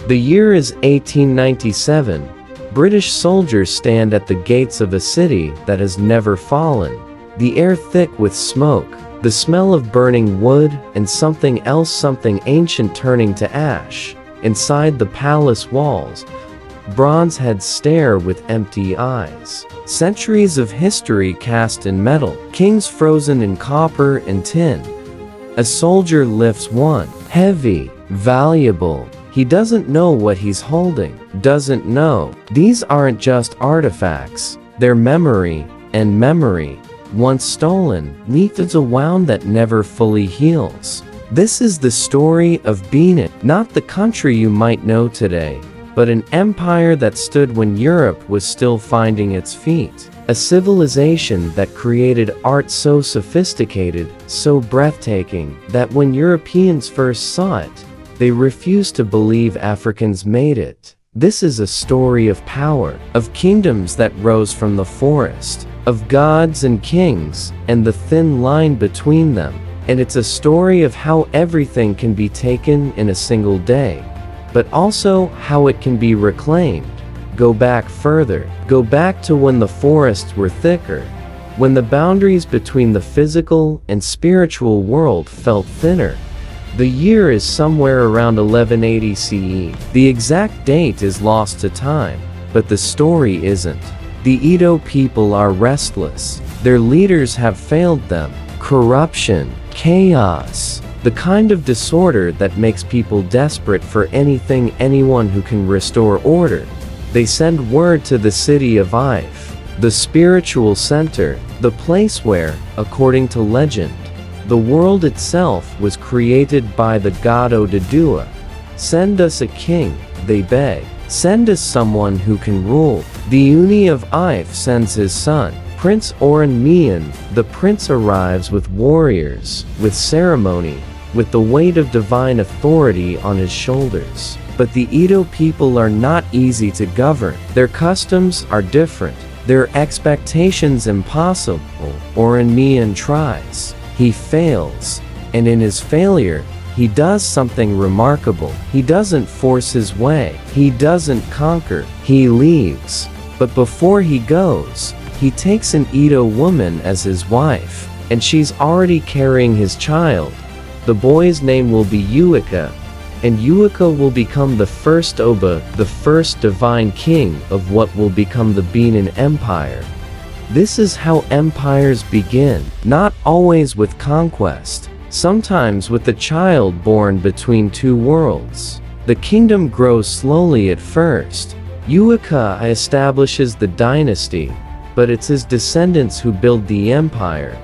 The year is 1897. British soldiers stand at the gates of a city that has never fallen. The air thick with smoke, the smell of burning wood, and something else, something ancient turning to ash. Inside the palace walls, bronze heads stare with empty eyes. Centuries of history cast in metal, kings frozen in copper and tin. A soldier lifts one, heavy, valuable. He doesn't know what he's holding, doesn't know. These aren't just artifacts, they're memory, and memory, once stolen, leaves a wound that never fully heals. This is the story of Benin, not the country you might know today, but an empire that stood when Europe was still finding its feet. A civilization that created art so sophisticated, so breathtaking, that when Europeans first saw it, they refused to believe Africans made it. This is a story of power, of kingdoms that rose from the forest, of gods and kings, and the thin line between them. And it's a story of how everything can be taken in a single day, but also how it can be reclaimed. Go back further. Go back to when the forests were thicker, when the boundaries between the physical and spiritual world felt thinner. The year is somewhere around 1180 CE. The exact date is lost to time, but the story isn't. The Edo people are restless. Their leaders have failed them. Corruption, chaos, the kind of disorder that makes people desperate for anyone who can restore order. They send word to the city of Ife, the spiritual center, the place where, according to legend, the world itself was created by the god Odudua. Send us a king, they beg. Send us someone who can rule. The Uni of Ife sends his son, Prince Oranmiyan. The prince arrives with warriors, with ceremony, with the weight of divine authority on his shoulders. But the Edo people are not easy to govern. Their customs are different, their expectations impossible. Oranmiyan tries. He fails, and in his failure, he does something remarkable. He doesn't force his way. He doesn't conquer. He leaves. But before he goes, he takes an Edo woman as his wife, and she's already carrying his child. The boy's name will be Uika, and Uika will become the first Oba, the first divine king of what will become the Benin Empire. This is how empires begin, not always with conquest, sometimes with the child born between two worlds. The kingdom grows slowly at first. Uika establishes the dynasty, but it's his descendants who build the empire.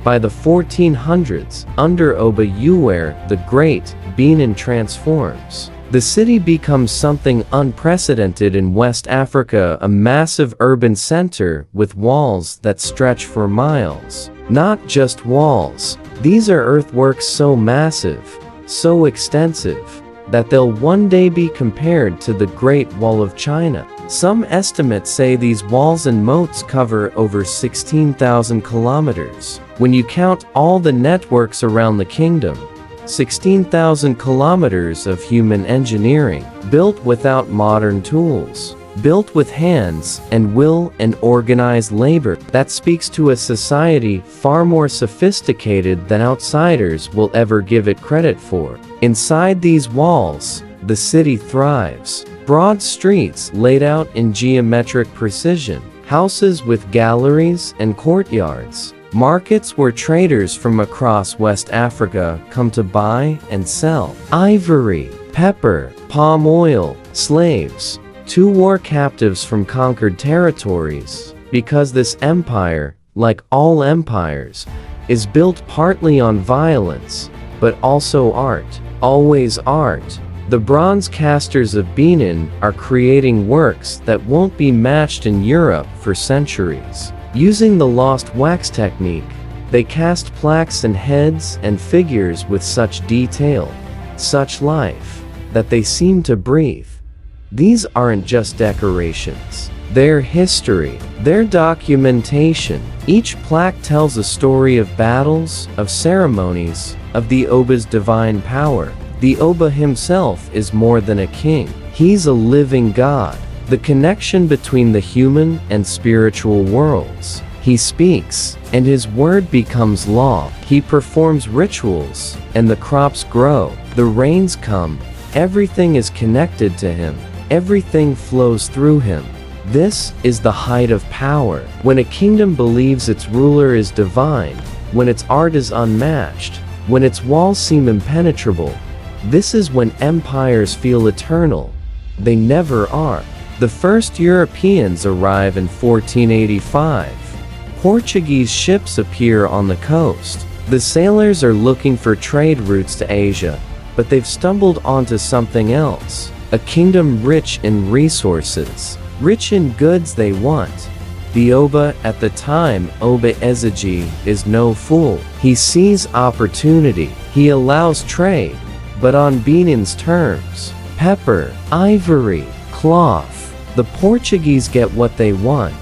By the 1400s, under Oba Uwere the Great, Benin transforms. The city becomes something unprecedented in West Africa, a massive urban center with walls that stretch for miles. Not just walls. These are earthworks so massive, so extensive, that they'll one day be compared to the Great Wall of China. Some estimates say these walls and moats cover over 16,000 kilometers. When you count all the networks around the kingdom, 16,000 kilometers of human engineering, built without modern tools, built with hands and will and organized labor. That speaks to a society far more sophisticated than outsiders will ever give it credit for. Inside these walls, the city thrives. Broad streets laid out in geometric precision, houses with galleries and courtyards, markets where traders from across West Africa come to buy and sell ivory, pepper, palm oil, slaves, to war captives from conquered territories. Because this empire, like all empires, is built partly on violence, but also art, always art. The bronze casters of Benin are creating works that won't be matched in Europe for centuries. Using the lost wax technique, they cast plaques and heads and figures with such detail, such life, that they seem to breathe. These aren't just decorations. They're history. They're documentation. Each plaque tells a story of battles, of ceremonies, of the Oba's divine power. The Oba himself is more than a king. He's a living God, the connection between the human and spiritual worlds. He speaks, and his word becomes law. He performs rituals, and the crops grow. The rains come. Everything is connected to him. Everything flows through him. This is the height of power. When a kingdom believes its ruler is divine, when its art is unmatched, when its walls seem impenetrable, this is when empires feel eternal. They never are. The first Europeans arrive in 1485. Portuguese ships appear on the coast. The sailors are looking for trade routes to Asia, but they've stumbled onto something else. A kingdom rich in resources, rich in goods they want. The Oba at the time, Oba Ezegi, is no fool. He sees opportunity. He allows trade, but on Benin's terms. Pepper, ivory, cloth. The Portuguese get what they want,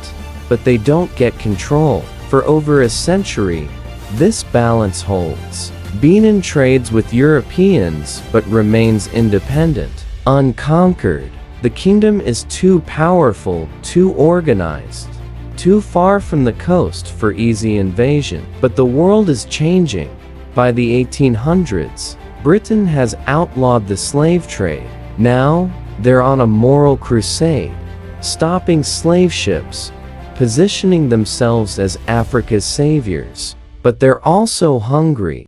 but they don't get control. For over a century, this balance holds. Benin trades with Europeans but remains independent, unconquered. The kingdom is too powerful, too organized, too far from the coast for easy invasion. But the world is changing. By the 1800s, Britain has outlawed the slave trade. Now, they're on a moral crusade, stopping slave ships, positioning themselves as Africa's saviors. But they're also hungry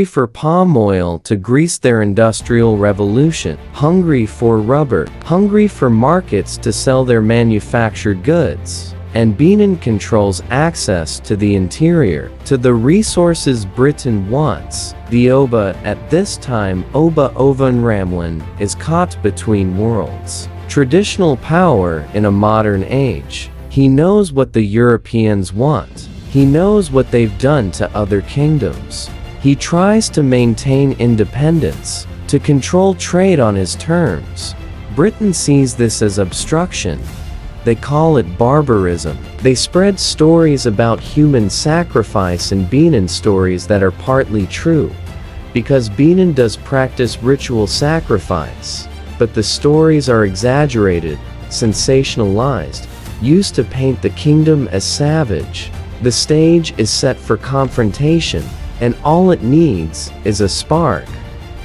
for palm oil to grease their industrial revolution, hungry for rubber, hungry for markets to sell their manufactured goods. And Benin controls access to the interior, to the resources Britain wants. The Oba at this time, Oba Ovanramlin, is caught between worlds. Traditional power in a modern age. He knows what the Europeans want. He knows what they've done to other kingdoms. He tries to maintain independence, to control trade on his terms. Britain sees this as obstruction. They call it barbarism. They spread stories about human sacrifice in Benin, stories that are partly true, because Benin does practice ritual sacrifice. But the stories are exaggerated, sensationalized, used to paint the kingdom as savage. The stage is set for confrontation, and all it needs is a spark.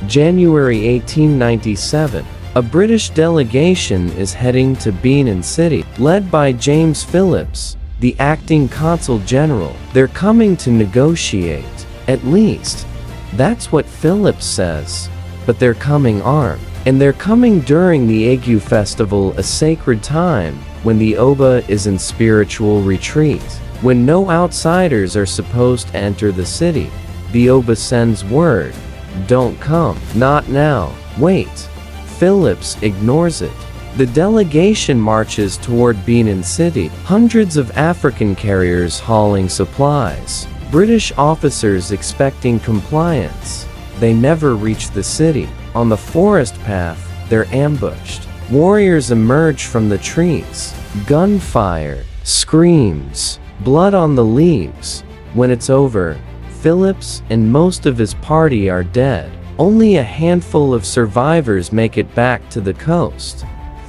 January 1897. A British delegation is heading to Benin City, led by James Phillips, the acting consul general. They're coming to negotiate. At least, that's what Phillips says. But they're coming armed. And they're coming during the Agu festival, a sacred time, when the Oba is in spiritual retreat. When no outsiders are supposed to enter the city, the Oba sends word, "Don't come. Not now. Wait." Phillips ignores it. The delegation marches toward Benin City, hundreds of African carriers hauling supplies, British officers expecting compliance. They never reach the city. On the forest path, they're ambushed. Warriors emerge from the trees. Gunfire, screams, blood on the leaves. When it's over, Phillips and most of his party are dead. Only a handful of survivors make it back to the coast.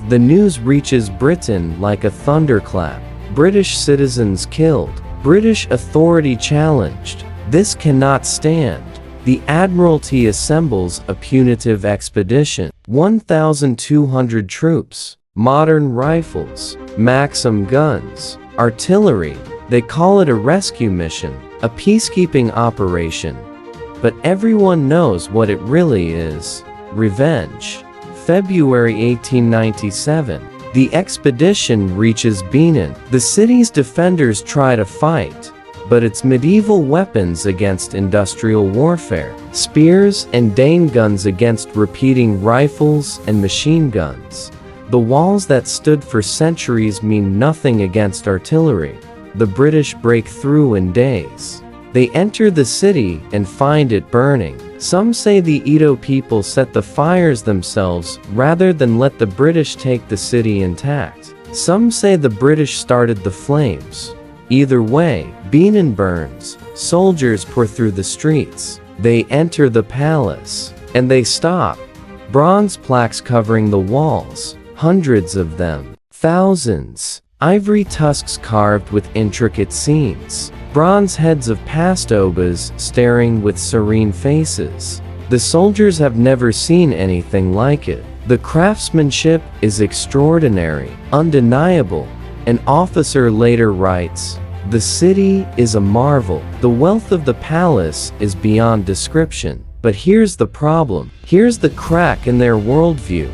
The news reaches Britain like a thunderclap. British citizens killed. British authority challenged. This cannot stand. The Admiralty assembles a punitive expedition. 1,200 troops, modern rifles, Maxim guns, artillery. They call it a rescue mission, a peacekeeping operation. But everyone knows what it really is: revenge. February 1897. The expedition reaches Benin. The city's defenders try to fight, but it's medieval weapons against industrial warfare. Spears and Dane guns against repeating rifles and machine guns. The walls that stood for centuries mean nothing against artillery. The British break through in days. They enter the city and find it burning. Some say the Edo people set the fires themselves rather than let the British take the city intact. Some say the British started the flames. Either way, Benin burns. Soldiers pour through the streets. They enter the palace. And they stop. Bronze plaques covering the walls, hundreds of them, thousands. Ivory tusks carved with intricate scenes. Bronze heads of past obas staring with serene faces. The soldiers have never seen anything like it. The craftsmanship is extraordinary, undeniable. An officer later writes, "The city is a marvel. The wealth of the palace is beyond description." But here's the problem. Here's the crack in their worldview.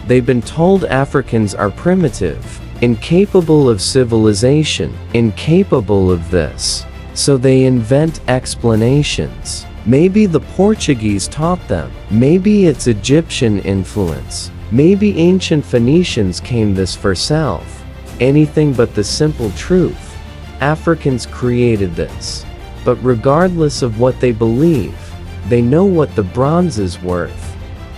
They've been told Africans are primitive, incapable of civilization, incapable of this. So they invent explanations. Maybe the Portuguese taught them. Maybe it's Egyptian influence. Maybe ancient Phoenicians came this for self. Anything but the simple truth. Africans created this. But regardless of what they believe, they know what the bronze is worth.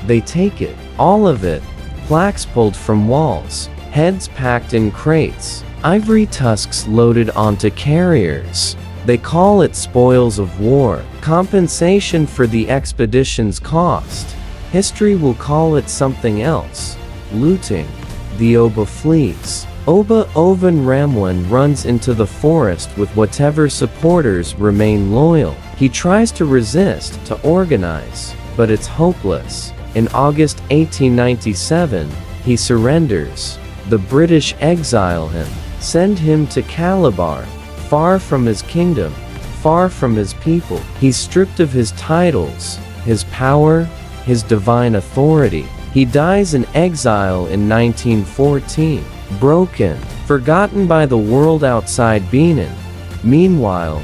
They take it, all of it. Plaques pulled from walls, heads packed in crates, ivory tusks loaded onto carriers. They call it spoils of war, compensation for the expedition's cost. History will call it something else. Looting. The Oba flees. Oba Ovan Ramwan runs into the forest with whatever supporters remain loyal. He tries to resist, to organize, but it's hopeless. In August 1897, he surrenders. The British exile him, send him to Calabar, far from his kingdom, far from his people. He's stripped of his titles, his power, his divine authority. He dies in exile in 1914, broken, forgotten by the world outside Benin. Meanwhile,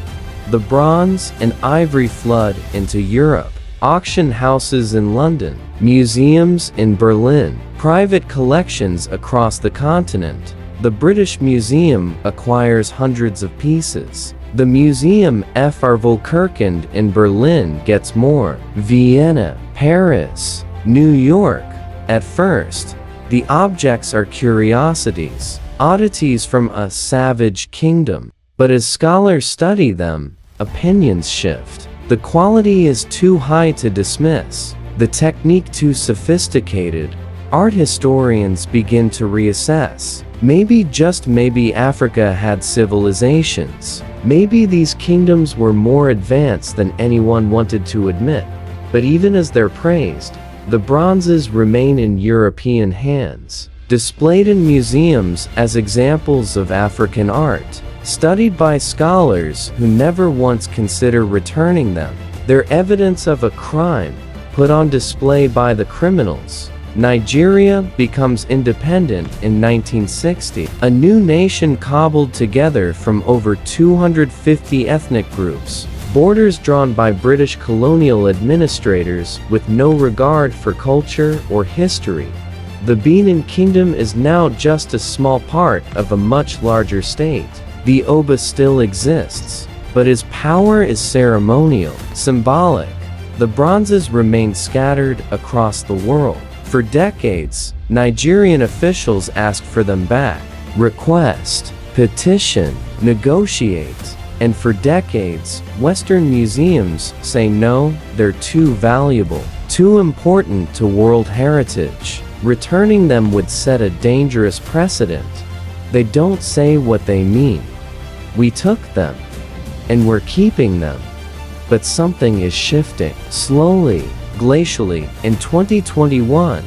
the bronze and ivory flood into Europe. Auction houses in London, museums in Berlin, private collections across the continent. The British Museum acquires hundreds of pieces. The Museum fr Volkerkind in Berlin gets more. Vienna, Paris, New York. At first, the objects are curiosities, oddities from a savage kingdom. But as scholars study them, opinions shift. The quality is too high to dismiss, the technique too sophisticated. Art historians begin to reassess. Maybe, just maybe, Africa had civilizations. Maybe these kingdoms were more advanced than anyone wanted to admit. But even as they're praised, the bronzes remain in European hands, displayed in museums as examples of African art, studied by scholars who never once consider returning them. They're evidence of a crime, put on display by the criminals. Nigeria becomes independent in 1960, a new nation cobbled together from over 250 ethnic groups, borders drawn by British colonial administrators with no regard for culture or history. The Benin Kingdom is now just a small part of a much larger state. The Oba still exists, but his power is ceremonial, symbolic. The bronzes remain scattered across the world. For decades, Nigerian officials ask for them back, request, petition, negotiate. And for decades, Western museums say no, they're too valuable, too important to world heritage. Returning them would set a dangerous precedent. They don't say what they mean. We took them, and we're keeping them. But something is shifting, slowly, glacially. In 2021,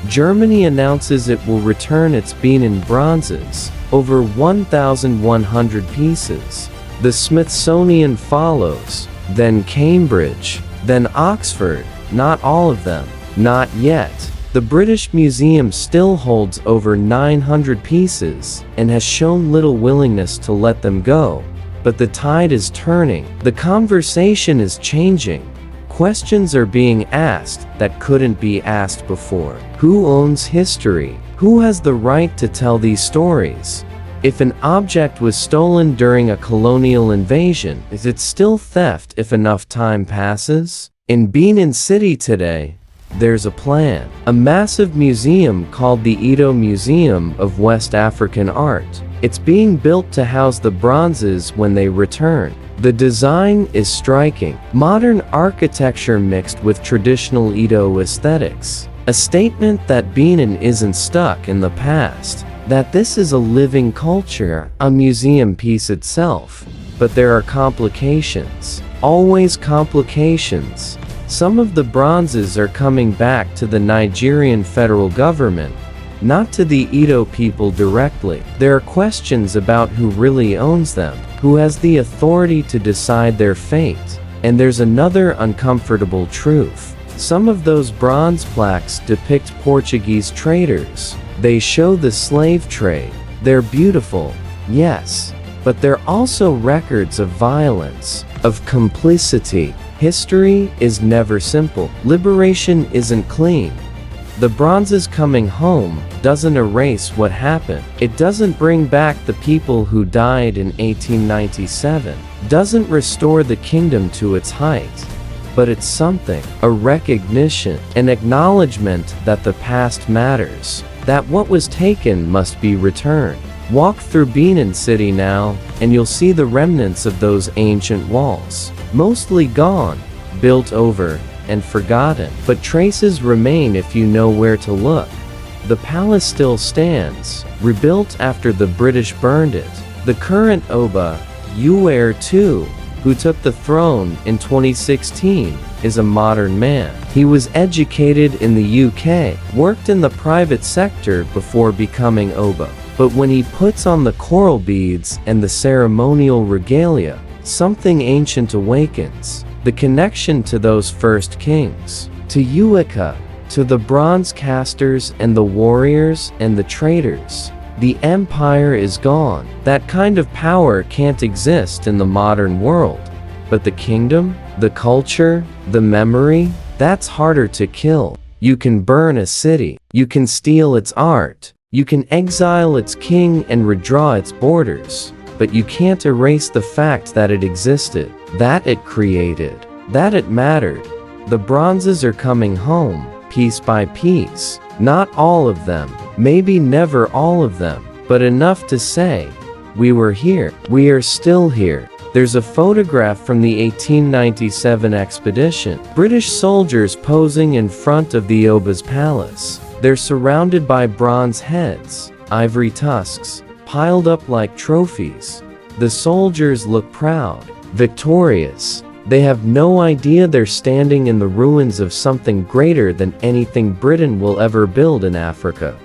Germany announces it will return its Benin bronzes, over 1,100 pieces. The Smithsonian follows, then Cambridge, then Oxford. Not all of them, not yet. The British Museum still holds over 900 pieces and has shown little willingness to let them go. But the tide is turning. The conversation is changing. Questions are being asked that couldn't be asked before. Who owns history? Who has the right to tell these stories? If an object was stolen during a colonial invasion, is it still theft if enough time passes? In Benin City today, There's a plan. A massive museum called the Edo Museum of West African Art. It's being built to house the bronzes when they return. The design is striking. Modern architecture mixed with traditional Edo aesthetics. A statement that Benin isn't stuck in the past. That this is a living culture, a museum piece itself. But there are complications. Always complications. Some of the bronzes are coming back to the Nigerian federal government, not to the Edo people directly. There are questions about who really owns them, who has the authority to decide their fate. And there's another uncomfortable truth. Some of those bronze plaques depict Portuguese traders. They show the slave trade. They're beautiful, yes, but they're also records of violence, of complicity. History is never simple. Liberation isn't clean. The bronzes coming home doesn't erase what happened. It doesn't bring back the people who died in 1897. Doesn't restore the kingdom to its height. But it's something. A recognition. An acknowledgement that the past matters. That what was taken must be returned. Walk through Benin City now, and you'll see the remnants of those ancient walls. Mostly gone, built over, and forgotten. But traces remain if you know where to look. The palace still stands, rebuilt after the British burned it. The current Oba, Uware II, who took the throne in 2016, is a modern man. He was educated in the UK, worked in the private sector before becoming Oba. But when he puts on the coral beads and the ceremonial regalia, something ancient awakens. The connection to those first kings, to Uika, to the bronze casters and the warriors and the traders. The empire is gone. That kind of power can't exist in the modern world. But the kingdom, the culture, the memory, that's harder to kill. You can burn a city. You can steal its art. You can exile its king and redraw its borders. But you can't erase the fact that it existed, that it created, that it mattered. The bronzes are coming home, piece by piece. Not all of them, maybe never all of them, but enough to say, we were here, we are still here. There's a photograph from the 1897 expedition. British soldiers posing in front of the Oba's palace. They're surrounded by bronze heads, ivory tusks, piled up like trophies. The soldiers look proud, victorious. They have no idea they're standing in the ruins of something greater than anything Britain will ever build in Africa.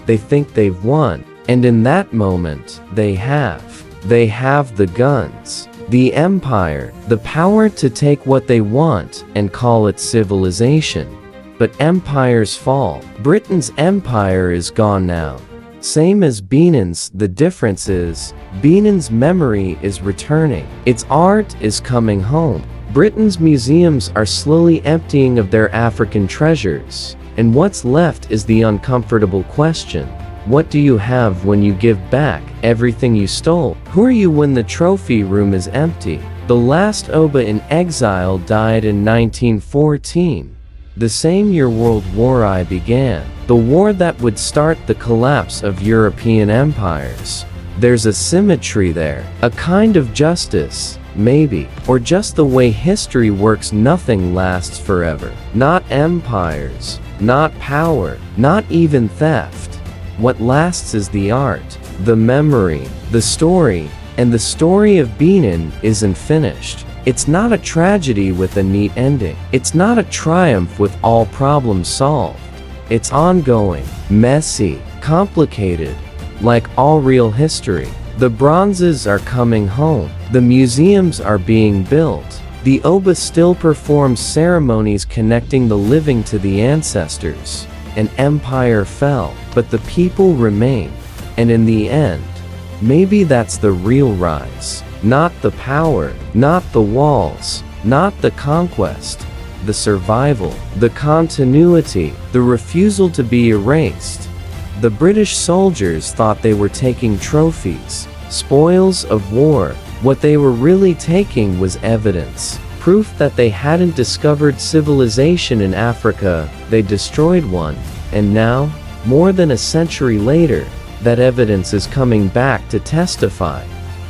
They think they've won, and in that moment, they have. They have the guns, the empire, the power to take what they want and call it civilization. But empires fall. Britain's empire is gone now. Same as Benin's. The difference is, Benin's memory is returning. Its art is coming home. Britain's museums are slowly emptying of their African treasures. And what's left is the uncomfortable question. What do you have when you give back everything you stole? Who are you when the trophy room is empty? The last Oba in exile died in 1914. The same year World War I began, the war that would start the collapse of European empires. There's a symmetry there, a kind of justice, maybe, or just the way history works. Nothing lasts forever. Not empires, not power, not even theft. What lasts is the art, the memory, the story, and the story of Benin isn't finished. It's not a tragedy with a neat ending. It's not a triumph with all problems solved. It's ongoing, messy, complicated, like all real history. The bronzes are coming home. The museums are being built. The Oba still performs ceremonies connecting the living to the ancestors. An empire fell, but the people remain. And in the end, maybe that's the real rise. Not the power, not the walls, not the conquest, the survival, the continuity, the refusal to be erased. The British soldiers thought they were taking trophies, spoils of war. What they were really taking was evidence, Proof that they hadn't discovered civilization in Africa, they destroyed one. And now, more than a century later, that evidence is coming back to testify.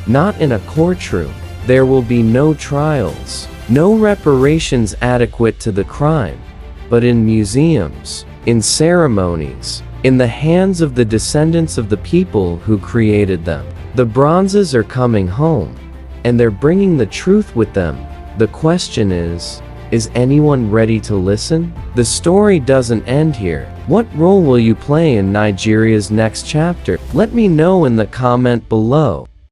Not in a courtroom. There will be no trials, no reparations adequate to the crime, but in museums, in ceremonies, in the hands of the descendants of the people who created them. The bronzes are coming home, and they're bringing the truth with them. The question is anyone ready to listen? The story doesn't end here. What role will you play in Nigeria's next chapter? Let me know in the comment below.